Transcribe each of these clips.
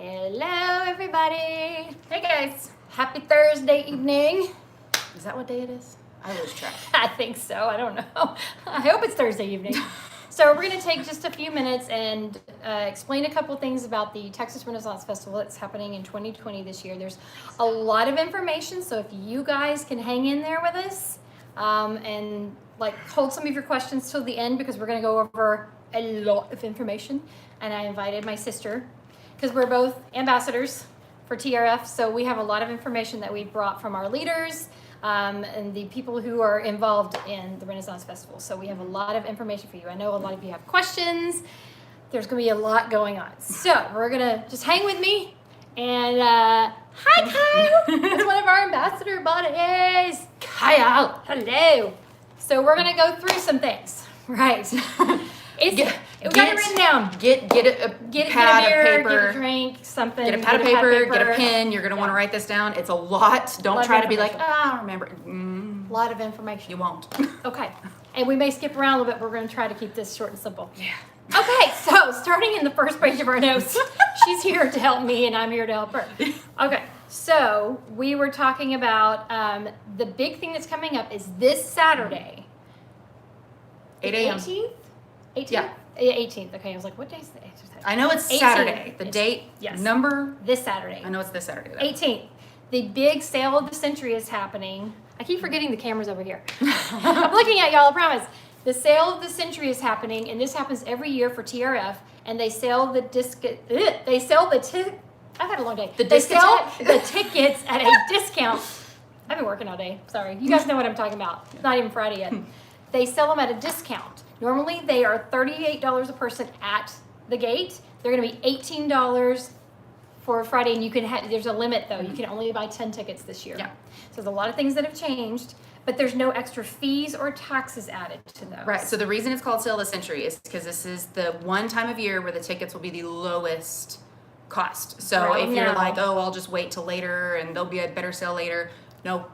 Hello, everybody. Hey, guys. Happy Thursday evening. Is that what day it is? I lose track. I think so. I don't know. I hope it's Thursday evening. So we're going to take just a few minutes and explain a couple things about the Texas Renaissance Festival that's happening in 2020 this year. There's a lot of information, so if you guys can hang in there with us and hold some of your questions till the end, because we're going to go over a lot of information. And I invited my sister, because we're both ambassadors for TRF, so we have a lot of information that we brought from our leaders and the people who are involved in the Renaissance Festival. So we have a lot of information for you. I know a lot of you have questions. There's going to be a lot going on. So we're going to just hang with me. And hi, Kyle. That's one of our ambassador buddies. Kyle, hello. So we're going to go through some things. Right. We got it written down. Get a pad of paper. Get a drink, something. Get a pad of paper, get a pen. You're going to want to write this down. It's a lot. Don't try to be like, I don't remember. A lot of information. You won't. Okay. And we may skip around a little bit, but we're going to try to keep this short and simple. Yeah. Okay, so starting in the first page of our notes, she's here to help me and I'm here to help her. Okay, so we were talking about the big thing that's coming up is this Saturday. 8 a.m. 18th? 18th? Yeah. 18th. Okay, I was like, what day is the 18th? I know it's 18th. Saturday. The date, yes. number. This Saturday. I know it's this Saturday. Though. 18th. The big sale of the century is happening. I keep forgetting the camera's over here. I'm looking at y'all, I promise. The sale of the century is happening, and this happens every year for TRF, and they sell the I've had a long day. They sell the tickets at a discount. I've been working all day. Sorry. You guys know what I'm talking about. It's not even Friday yet. They sell them at a discount. Normally, they are $38 a person at the gate. They're going to be $18 for Friday, and you can there's a limit, though. You can only buy 10 tickets this year. Yeah. So there's a lot of things that have changed, but there's no extra fees or taxes added to those. Right. So the reason it's called Sale of the Century is because this is the one time of year where the tickets will be the lowest cost. So Right if you're now. like, oh, I'll just wait till later and there'll be a better sale later. No.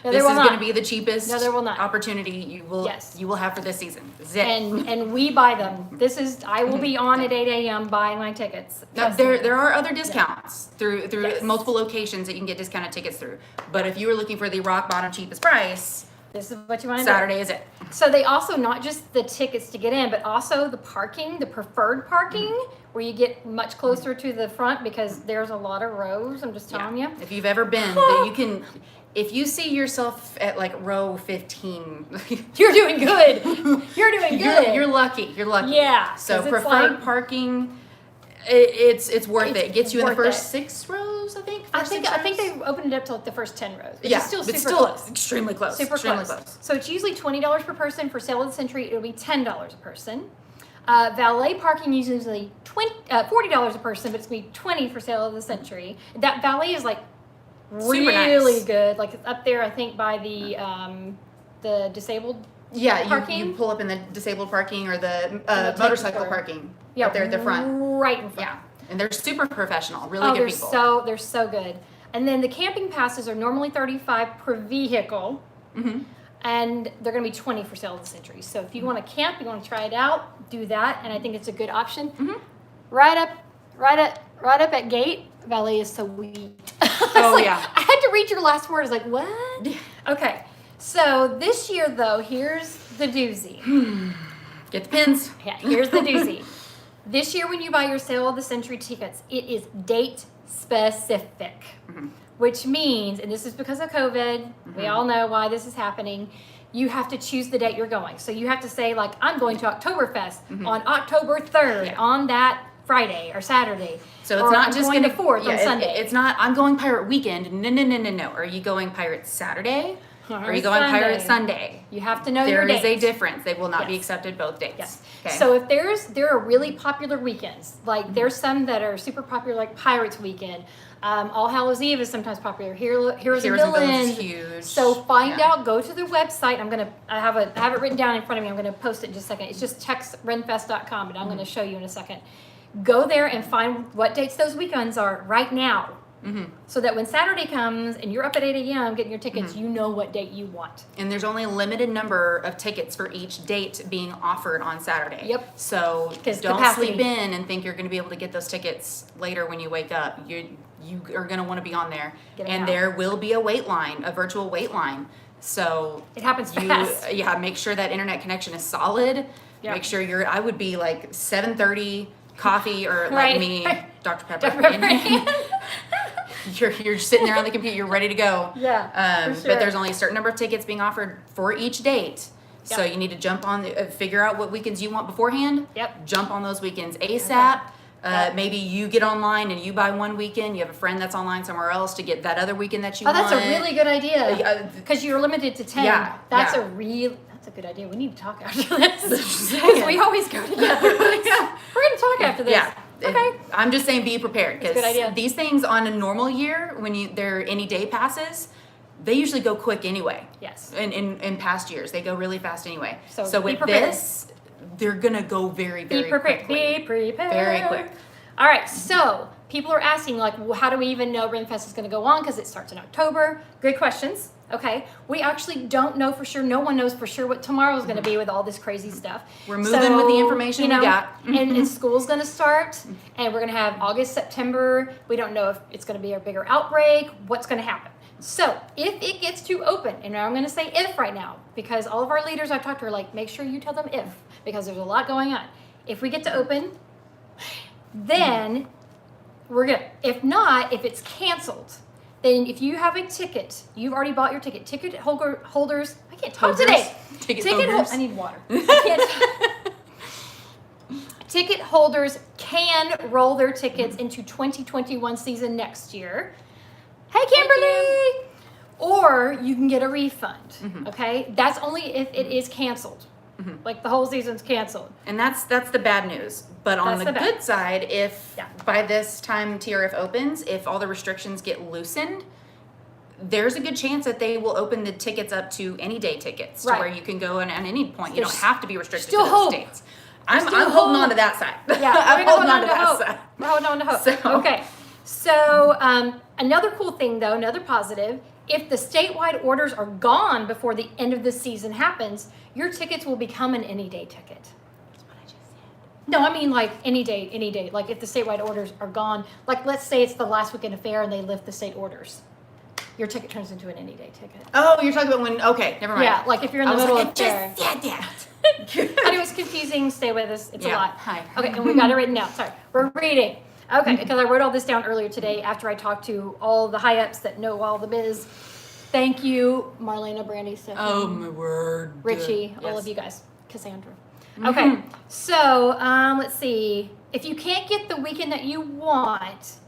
No, this is will going to not. be the cheapest No, there will not. opportunity you will have for this season. Zip. And we buy them. I will be on at 8 a.m. buying my tickets. Now, there are other discounts through Yes. multiple locations that you can get discounted tickets through. But if you were looking for the rock bottom cheapest price, This is what you want to Saturday do. is it. So they also, not just the tickets to get in, but also the parking, the preferred parking, where you get much closer to the front because there's a lot of rows. I'm just telling you. If you've ever been, that you can. If you see yourself at like row 15, You're doing good. You're doing good. You're lucky. You're lucky. Yeah, So 'cause it's preferred like- parking, it's worth it. It gets you in the worth first it. 6 rows, I think. I First think 6 I think rows? they've opened it up to like the first 10 rows. Which Yeah, is still but super still close. extremely close. Super extremely close. So it's usually $20 per person. For Sale of the Century, it'll be $10 a person. Valet parking is usually $40 a person, but it's going to be $20 for Sale of the Century. That valet is like Super really nice. good. Like it's up there, I think, by the disabled. Yeah, Parking? you pull up in the disabled parking or the they'll take motorcycle you through. parking. Yeah, up there at the front. right in front. Yeah, and they're super professional. Really Oh, good they're people. they're so good. And then the camping passes are normally $35 per vehicle. Mm-hmm. And they're going to be $20 for Sale of the Century. So if you want to camp, you want to try it out, do that, and I think it's a good option. Mm-hmm. Right up at gate. Valet is so weak. Oh, yeah. I had to read your last word. I was like, what? Okay. So this year, though, here's the doozy. Get the pins. Yeah, here's the doozy. This year, when you buy your Sale of the Century tickets, it is date specific. Mm-hmm. Which means, and this is because of COVID, we all know why this is happening, you have to choose the date you're going. So you have to say, like, I'm going to Oktoberfest on October 3rd on that Friday or Saturday. So it's Or not I'm just going going to 4th on Sunday. It's not, I'm going pirate weekend. No. Are you going pirate Saturday? Or are you going pirate Sunday? You have to know your There date. is a difference. They will not be Yes. accepted both dates. Yes. Okay. So if there are really popular weekends, like there's some that are super popular, like Pirates Weekend. All Hallows Eve is sometimes popular. Heroes and Heroes and Villains Villains is huge. So find Yeah. out. Go to their website. I have it written down in front of me. I'm going to post it in just a second. It's just textrenfest.com, but I'm going to show you in a second. Go there and find what dates those weekends are right now. So that when Saturday comes and you're up at 8 a.m. getting your tickets, you know what date you want. And there's only a limited number of tickets for each date being offered on Saturday. Yep. So 'Cause don't capacity. sleep in and think you're going to be able to get those tickets later when you wake up. You are going to want to be on there. Get 'em And out. there will be a wait line, a virtual wait line. So It happens fast. Yeah, make sure that internet connection is solid. Yep. Make sure I would be like 7:30 coffee or like Right. me, Dr. Pepper. Dr. Pepper. You're sitting there on the computer, you're ready to go. Yeah, for sure. But there's only a certain number of tickets being offered for each date. So Yep. you need to jump on, figure out what weekends you want beforehand. Yep. Jump on those weekends ASAP. Yep. Maybe you get online and you buy one weekend. You have a friend that's online somewhere else to get that other weekend that you Oh, want. that's a really good idea. Yeah. Because you're limited to 10. Yeah, That's yeah. That's a good idea. We need to talk after this. saying. Because we always go together. Yeah. We're going to talk after this. Yeah. Okay. I'm just saying be prepared That's a good idea. because these things on a normal year, when they're any day passes, they usually go quick anyway. Yes. In past years, they go really fast anyway. So So be with prepared. this, they're gonna go very, very Be prepared. quickly. Be prepared. Very quick. All right. So people are asking, like, well, how do we even know Rinfest is going to go on? Because it starts in October. Good questions. Okay. We actually don't know for sure. No one knows for sure what tomorrow is going to be with all this crazy stuff. We're moving with the information we got. and school's going to start, and we're going to have August, September. We don't know if it's going to be a bigger outbreak. What's going to happen? So if it gets to open, and I'm going to say if right now, because all of our leaders I've talked to are like, make sure you tell them if, because there's a lot going on. If we get to open, then we're good. If not, if it's canceled, then if you have a ticket, you've already bought your ticket. Ticket holders, I can't talk Holders? today. Ticket I holders? need water. I can't. Ticket holders can roll their tickets into 2021 season next year. Hey, Kimberly! Or you can get a refund. Okay, that's only if it is canceled. Like the whole season's canceled. And that's the bad news. But on That's the the bad. good side, if Yeah. by this time TRF opens, if all the restrictions get loosened, there's a good chance that they will open the tickets up to any day tickets Right. to where you can go and at any point. You There's don't have to be restricted to still those hope. dates. I'm still holding hope. on to that side. Yeah, I'm we're holding on to that hope. side. We're holding on to hope. So- Okay. So another cool thing, though, another positive, if the statewide orders are gone before the end of the season happens, your tickets will become an any day ticket. No, I mean like any day. Like if the statewide orders are gone, like let's say it's the last weekend of fair and they lift the state orders, your ticket turns into an any day ticket. Oh, you're talking about when, okay, never mind. Yeah, like if you're in I the was middle like, of I fair. just said that. And it was confusing. Stay with us. It's a Yeah. lot. Hi. Okay, and we got it written down. Sorry. We're reading. Okay, because I wrote all this down earlier today after I talked to all the high-ups that know all the biz. Thank you, Marlena, Brandy, Stephanie, Oh, my word. Richie, all Yes. of you guys. Cassandra. Okay, so let's see. If you can't get the weekend that you want,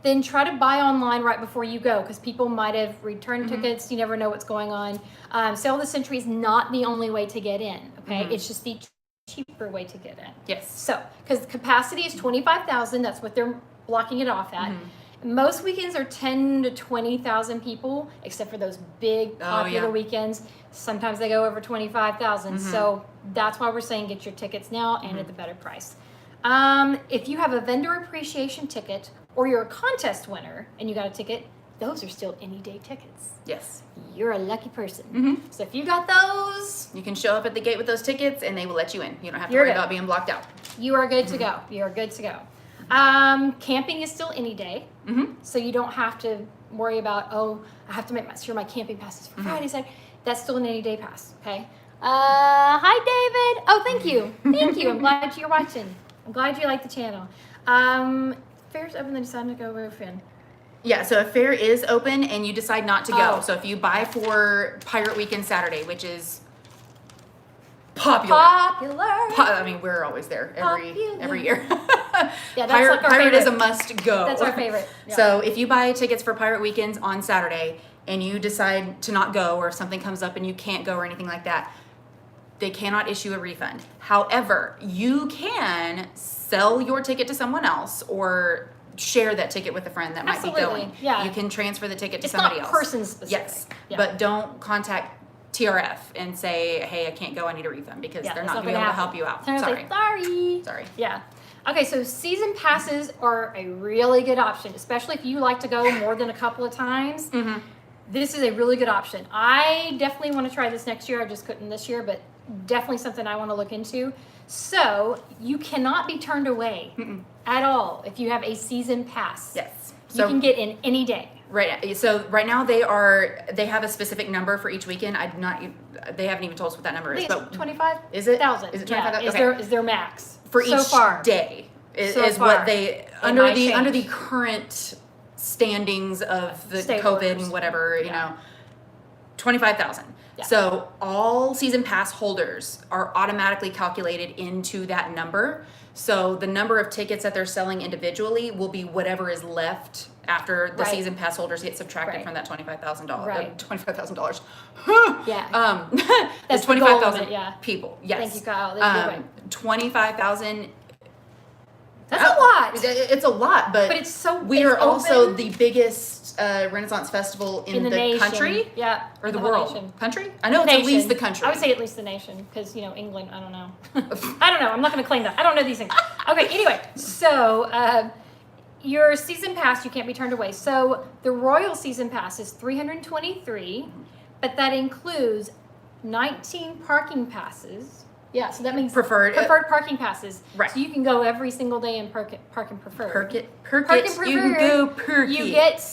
then try to buy online right before you go because people might have returned tickets. You never know what's going on. Sale of the Century is not the only way to get in, okay? It's just the cheaper way to get in. Yes. So, because capacity is 25,000, that's what they're blocking it off at. Most weekends are 10 to 20,000 people, except for those big popular yeah. weekends. Sometimes they go over 25,000. So that's why we're saying get your tickets now and at the better price. If you have a vendor appreciation ticket or you're a contest winner and you got a ticket, those are still any day tickets. Yes. You're a lucky person. So if you got those, You can show up at the gate with those tickets and they will let you in. You don't have to You're worry good. about being blocked out. you are good to go. You are good to go. Camping is still any day. So you don't have to worry about, oh, I have to make sure my camping pass is for Friday, Saturday. That's still an any day pass, okay? Hi, David. Oh, thank you. Thank you. I'm glad you're watching. I'm glad you like the channel. Fair's open, then decided to go over Finn. Yeah, so if fair is open and you decide not to go, Oh. so if you buy for Pirate Weekend Saturday, which is popular. Popular. I mean, we're always there Popular. every year. Yeah, that's Pirate, like our Pirate is a favorite. must go. That's our favorite. Yeah. So if you buy tickets for Pirate Weekends on Saturday and you decide to not go or if something comes up and you can't go or anything like that, they cannot issue a refund. However, you can sell your ticket to someone else or share that ticket with a friend that might be Absolutely, going. yeah. You can transfer the ticket to It's somebody not else. person specific. Yes, Yeah. but don't contact TRF and say, hey, I can't go, I need a refund because Yeah, they're that's not going to be able gonna to help happen. you out. They're gonna Sorry. say, sorry. Sorry. Yeah. Okay, so season passes are a really good option, especially if you like to go more than a couple of times. Mm-hmm. This is a really good option. I definitely want to try this next year. I just couldn't this year, but definitely something I want to look into. So you cannot be turned away at all if you have a season pass. Yes. You can get in any day. Right. So right now they have a specific number for each weekend. They haven't even told us what that number I is. think it's 25,000. Is it 25,000? Yeah, is their max for so each far. day is far. what they under might the change. current standings of the State COVID orders. and whatever, you Yeah. know, 25,000. Yeah. So all season pass holders are automatically calculated into that number. So the number of tickets that they're selling individually will be whatever is left after the Right. season pass holders get subtracted Right. from that $25,000. Right. $25,000. Yeah. That's That's the 25,000 goal of it, yeah. people. Yes. Thank you, Kyle. That's a good way. 25,000. That's a lot. It's a lot, but But it's so we are it's also open the biggest Renaissance festival in the nation. country Yeah. or the whole world. nation. Country? I know it's at least the country. I would say at least the nation, because England. I don't know. I don't know. I'm not going to claim that. I don't know these things. Okay. Anyway, so your season pass you can't be turned away. So the Royal season pass is $323, but that includes 19 parking passes. Yeah, so that means Preferred. parking passes. Right. So you can go every single day and park in preferred. Perk it. Preferred. You can go perk You it. get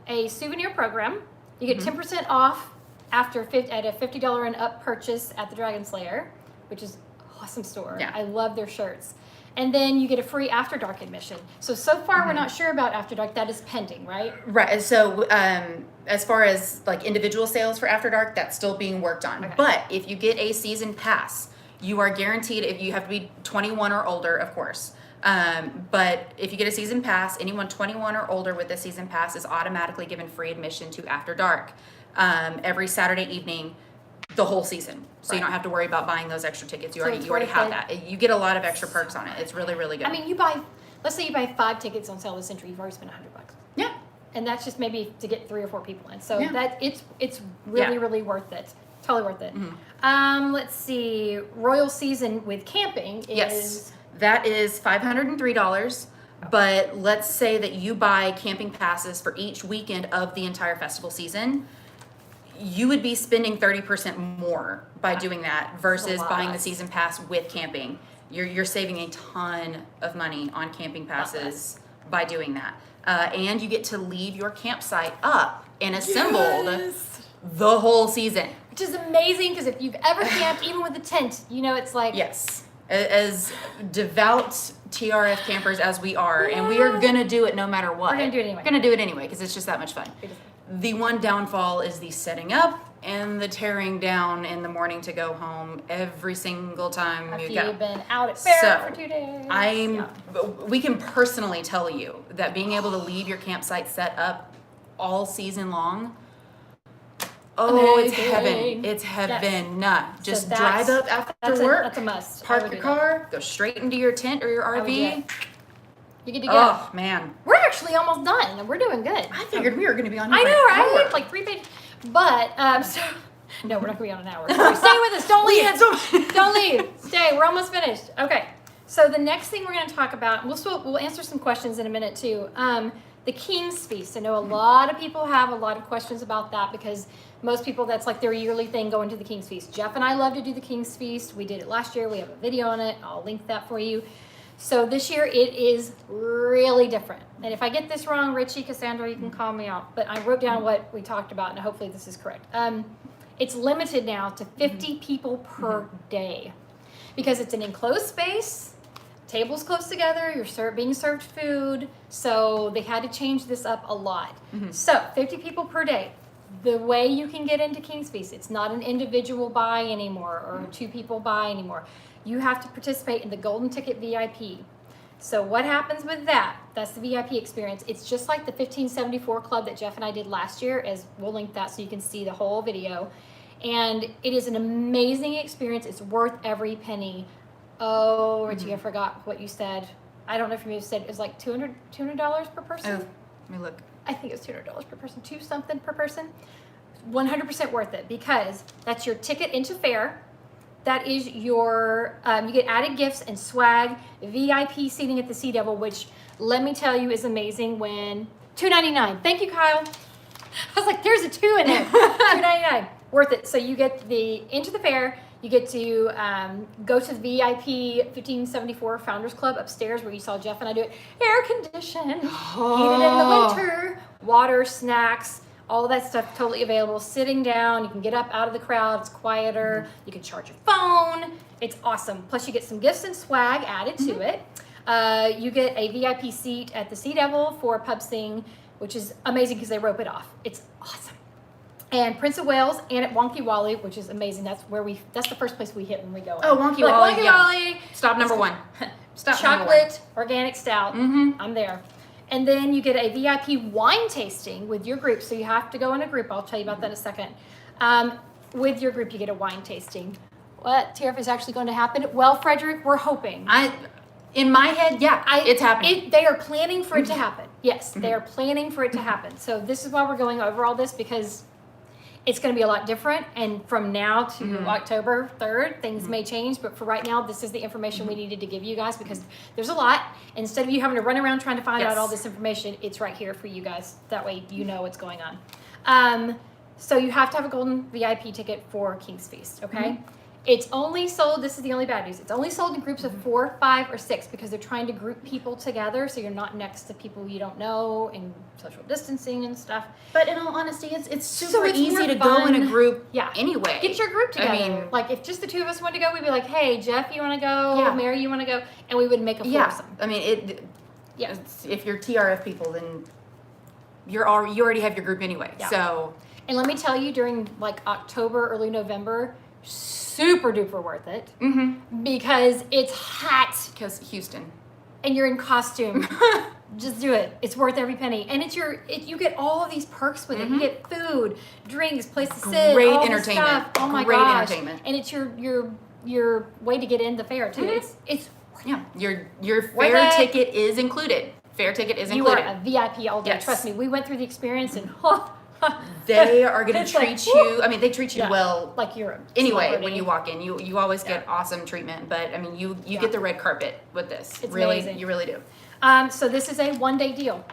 a souvenir program. You get 10% off at a $50 and up purchase at the Dragon Slayer, which is an awesome store. Yeah. I love their shirts. And then you get a free After Dark admission. So far we're not sure about After Dark. That is pending, right? Right. So as far as like individual sales for After Dark, that's still being worked on. Okay. But if you get a season pass, you are guaranteed, if you have to be 21 or older, of course. But if you get a season pass, anyone 21 or older with a season pass is automatically given free admission to After Dark every Saturday evening, the whole season. So you Right. don't have to worry about buying those extra tickets. You So already it's have worth that. You get a lot of extra perks on it. It's really, really good. I mean, let's say you buy 5 tickets on sale this century, you've already spent $100. yeah. And that's just maybe to get 3 or 4 people in. So Yeah. it's really, Yeah. really worth it. Totally worth it. Mm-hmm. Let's see. Royal season with camping is Yes, that is $503. But let's say that you buy camping passes for each weekend of the entire festival season. You would be spending 30% more by doing that versus lot. buying the season pass with camping. You're saving a ton of money on camping passes by doing that. And you get to leave your campsite up and assembled Yes. the whole season. Which is amazing because if you've ever camped, even with a tent, it's like Yes. As devout TRF campers as we are, and we are gonna do it no matter what. We're gonna do it anyway. We're gonna do it anyway because it's just that much fun. The one downfall is the setting up and the tearing down in the morning to go home every single time after you go. you've been out at fair So, for 2 days. We can personally tell you that being able to leave your campsite set up all season long. Oh, it's Amazing. heaven. It's heaven. Just that's- drive up after that's work. That's a must. I Park would your do that. car, go straight into your tent or your I would do RV. that. You get to go. Oh man, We're actually almost done, and we're doing good. I figured we were going to be on. I here know, for an right? hour. Like 3 pages. But no, we're not gonna be on an hour. Sorry. Stay with us. Don't We leave. had so Don't leave. Stay. We're almost finished. Okay. So the next thing we're going to talk about, we'll answer some questions in a minute too. The King's Feast. I know a lot of people have a lot of questions about that because most people, that's like their yearly thing, going to the King's Feast. Jeff and I love to do the King's Feast. We did it last year. We have a video on it. I'll link that for you. So this year it is really different. And if I get this wrong, Richie, Cassandra, you can call me out. But I wrote down what we talked about, and hopefully this is correct. It's limited now to 50 people per day because it's an enclosed space. Tables close together, you're being served food, so they had to change this up a lot. So 50 people per day. The way you can get into King's Feast, it's not an individual buy anymore or 2 people buy anymore. You have to participate in the Golden Ticket VIP. So what happens with that? That's the VIP experience. It's just like the 1574 Club that Jeff and I did last year, as we'll link that so you can see the whole video. And it is an amazing experience. It's worth every penny. Oh, Richie, I forgot what you said. I don't know if you said it was like $200 per person. Oh, let me look. I think it was $200 per person, 2 something per person. 100% worth it because that's your ticket into fair. that is your, you get added gifts and swag, VIP seating at the Sea Devil, which let me tell you is amazing when $2.99. Thank you, Kyle. I was like, there's a 2 in there. $2.99. Worth it. So you get into the fair. You get to go to the VIP 1574 Founders Club upstairs where you saw Jeff and I do it. Air conditioned, heated in the winter, water, snacks, all that stuff totally available. Sitting down, you can get up out of the crowd. It's quieter. You can charge your phone. It's awesome. Plus you get some gifts and swag added to it. You get a VIP seat at the Sea Devil for Pub Sing, which is amazing because they rope it off. It's awesome. And Prince of Wales and at Wonky Wally, which is amazing. That's the first place we hit when we go. Oh, Wonky Like, Wally. Wonky Yeah. Wally. Stop number 1. Stop Chocolate, organic stout. Mm-hmm. I'm there. And then you get a VIP wine tasting with your group. So you have to go in a group. I'll tell you about that in a second. With your group, you get a wine tasting. What, Tariff, is actually going to happen? Well, Frederick, we're hoping. In my head, yeah, it's happening. They are planning for it to happen. Yes, they are planning for it to happen. So this is why we're going over all this, because it's going to be a lot different. And from now to October 3rd, things may change. But for right now, this is the information we needed to give you guys, because there's a lot. Instead of you having to run around trying to find out all this information, it's right here for you guys. That way you know what's going on. So you have to have a golden VIP ticket for King's Feast, okay? It's only sold, this is the only bad news, it's only sold in groups of 4, 5, or 6 because they're trying to group people together so you're not next to people you don't know and social distancing and stuff. But in all honesty, it's super So it's easy more to go in a fun. group Yeah. anyway. Get your group together. I mean, like if just the 2 of us wanted to go, we'd be like, hey, Jeff, you want to go? Yeah. Mary, you want to go? And we would make a yeah. foursome. I mean, Yeah. if you're TRF people, then you already have your group anyway. Yeah. So, And let me tell you, during like October, early November, super duper worth it because it's hot because Houston. and you're in costume. Just do it. It's worth every penny. And you get all of these perks with it. You get food, drinks, place to sit, Great all the entertainment. stuff. Oh my Great gosh. entertainment. And it's your way to get in the fair too. It's Yeah, your Worth fair it. ticket is included. Fair ticket is you included. are a VIP all day. Yes. Trust me. We went through the experience and They are going to It's like, treat you. I mean, they treat you Yeah. well. like you're a Anyway, celebrity. when you walk in, you always get Yeah. awesome treatment. But I mean, you Yeah. get the red carpet with this. It's really, amazing. you really do. So this is a 1-day deal.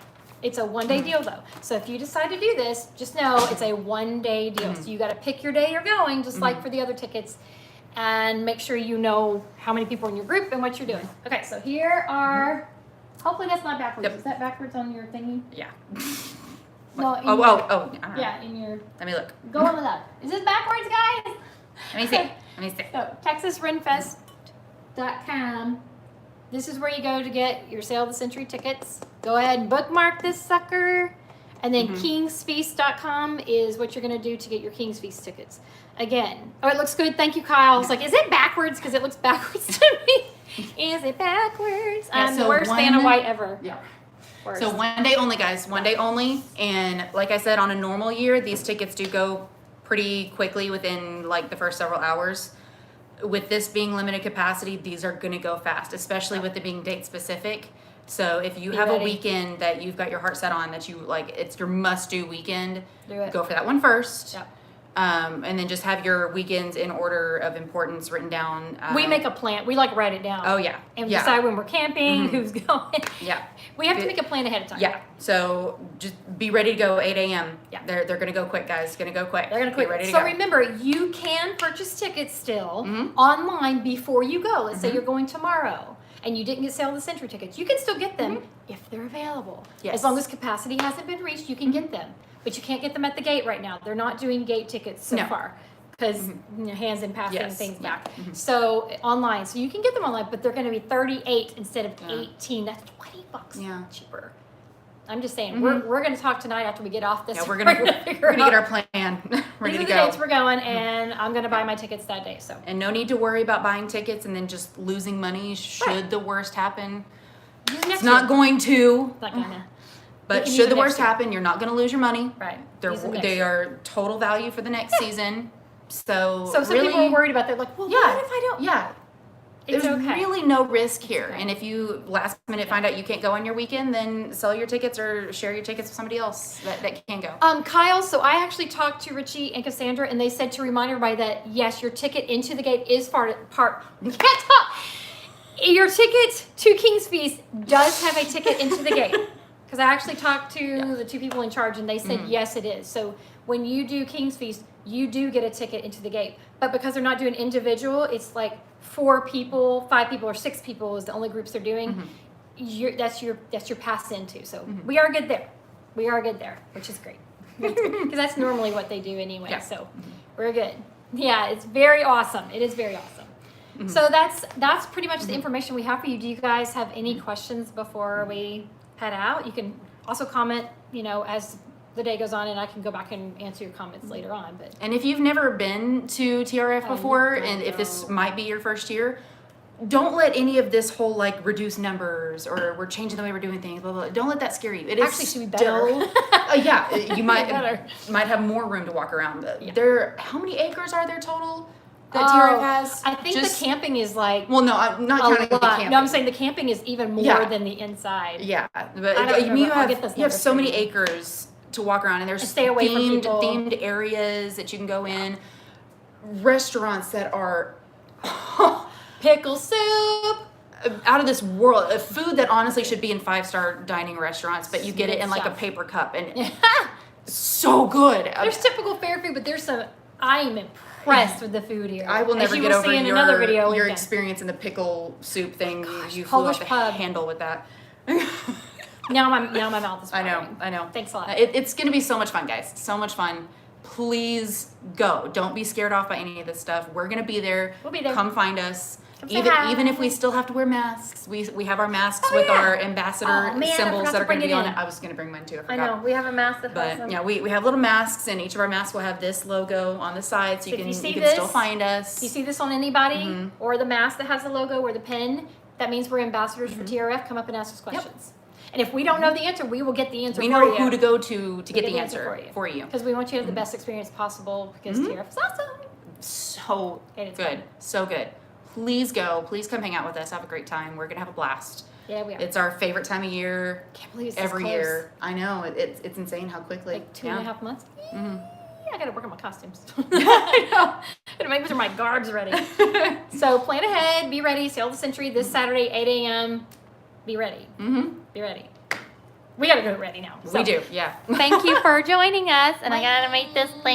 It's a 1-day deal though. So if you decide to do this, just know it's a 1-day deal. So you got to pick your day you're going, just like for the other tickets, and make sure you know how many people are in your group and what you're doing. Okay, so here are. Hopefully that's not backwards. Yep. Is that backwards on your thingy? Yeah. No. in Oh, your- oh, oh. Yeah, in your. Let me look. Go on with that. Is this backwards, guys? Let me see. Let me see. So TexasRenFest.com. This is where you go to get your Sail of the Century tickets. Go ahead and bookmark this sucker. And then kingsfeast.com is what you're going to do to get your King's Feast tickets. Again, oh, it looks good. Thank you, Kyle. I was like, is it backwards? Because it looks backwards to me. Is it backwards? Yeah, I'm the so worst Vanna White ever. Yeah. Worst. So 1 day only, guys. 1 day only. And like I said, on a normal year, these tickets do go pretty quickly within like the first several hours. With this being limited capacity, these are going to go fast, especially with it being date specific. So if you Be have ready. a weekend that you've got your heart set on, that you like, it's your must do weekend, Do it. go for that one first. Yep. And then just have your weekends in order of importance written down. We make a plan. We like write it down. Oh yeah. And yeah. decide when we're camping, who's going. Yeah. We have to Good. make a plan ahead of time. Yeah. So just be ready to go 8 a.m. Yeah. They're gonna go quick, guys. Gonna go quick. They're gonna quit. Get ready to So go. remember, you can purchase tickets still online before you go. Let's say you're going tomorrow and you didn't get Sail of the Century tickets. You can still get them if they're available. Yes. As long as capacity hasn't been reached, you can get them. But you can't get them at the gate right now. They're not doing gate tickets so No. far because hands in passing Yes. things Yeah. back. So online, so you can get them online, but they're going to be 38 instead of 18. That's $20 Yeah. cheaper. I'm just saying, we're going to talk tonight after we get off this. Yeah, we're gonna figure get out- our plan ready These to are the dates go. we're going, and I'm going to buy my tickets that day. So And no need to worry about buying tickets and then just losing money should Right. the worst happen. use next It's not year. going to, It's not gonna. but can use should it the next worst year. happen, you're not going to lose your money. Right. They're Use it next they year. are total value for the next season. So So some really, people are worried about that. Like, well, Yeah. what if I don't? Yeah. It's there's okay. really no risk here. okay. And if you last minute find out you can't go on your weekend, then sell your tickets or share your tickets with somebody else that can go. Kyle, so I actually talked to Richie and Cassandra, and they said to remind everybody that yes, your ticket into the gate is part. You can't talk. Your ticket to King's Feast does have a ticket into the gate. Because I actually talked to the two people in charge, and they said yes, it is. So when you do King's Feast, you do get a ticket into the gate. But because they're not doing individual, it's like 4 people, 5 people, or 6 people is the only groups they're doing. That's your pass into. So we are good there. We are good there, which is great. Because that's normally what they do anyway. Yeah. So we're good. Yeah, it's very awesome. It is very awesome. So that's pretty much the information we have for you. Do you guys have any questions before we head out? You can also comment, as the day goes on, and I can go back and answer your comments later on. But And if you've never been to TRF before, and if this might be your first year, don't let any of this whole like reduce numbers or we're changing the way we're doing things, blah, blah, blah. Don't let that scare you. It is actually should be better. Yeah, you might Better. might have more room to walk around. Yeah. How many acres are there total that TRF has? I think the camping is like Well, no, I'm not a counting the lot. camping. No, I'm saying the camping is even more Yeah. than the inside. Yeah, but don't remember. you I'll get those have numbers so for many you. acres to walk around, and there's And stay away from people. themed areas that you can go in. Restaurants that are Pickle soup. out of this world. Food that honestly should be in 5-star dining restaurants, but you get it in like a Stuff. paper cup, and so good. There's typical fair food, but there's some. I am impressed with the food here. I will As never you get will over see in another video your weekend. experience in the pickle soup thing. Gosh, You flew Polish off the pub. handle with that. Now my mouth is I watering. know. Thanks a lot. It's going to be so much fun, guys. So much fun. Please go. Don't be scared off by any of this stuff. We're going to be there. We'll be there. Come find us. Come say hi. Even if we still have to wear masks, we have our masks with yeah. our ambassador Oh, man, I symbols forgot that to are going to bring be it on in. it. I was going to bring mine too. I I forgot. know we have a mask that has But some. yeah, we have little masks, and each of our masks will have this logo on the side, so So you if you can see still this, find us. If you see this on anybody, or the mask that has the logo, or the pen, that means we're ambassadors for TRF. Come up and ask us questions. And if we don't know the answer, we will get the answer We for know you. who to go to get the answer for you. Because we want you to have the best experience possible, because TRF is awesome. So And it's good. fun. So good. Please go. Please come hang out with us. Have a great time. We're going to have a blast. Yeah, we are. It's our favorite time of year. Can't believe it's this Every close. year. I know. It's insane how quickly. Like 2.5 months. Mhm. I gotta work on my costumes. I know. Gotta make sure my garb's ready. So plan ahead, be ready, sail the century this Saturday, 8 a.m. Be ready. Mm-hmm. Be ready. We gotta go ready now. We do. Yeah. Thank you for joining us, and I gotta make this thing.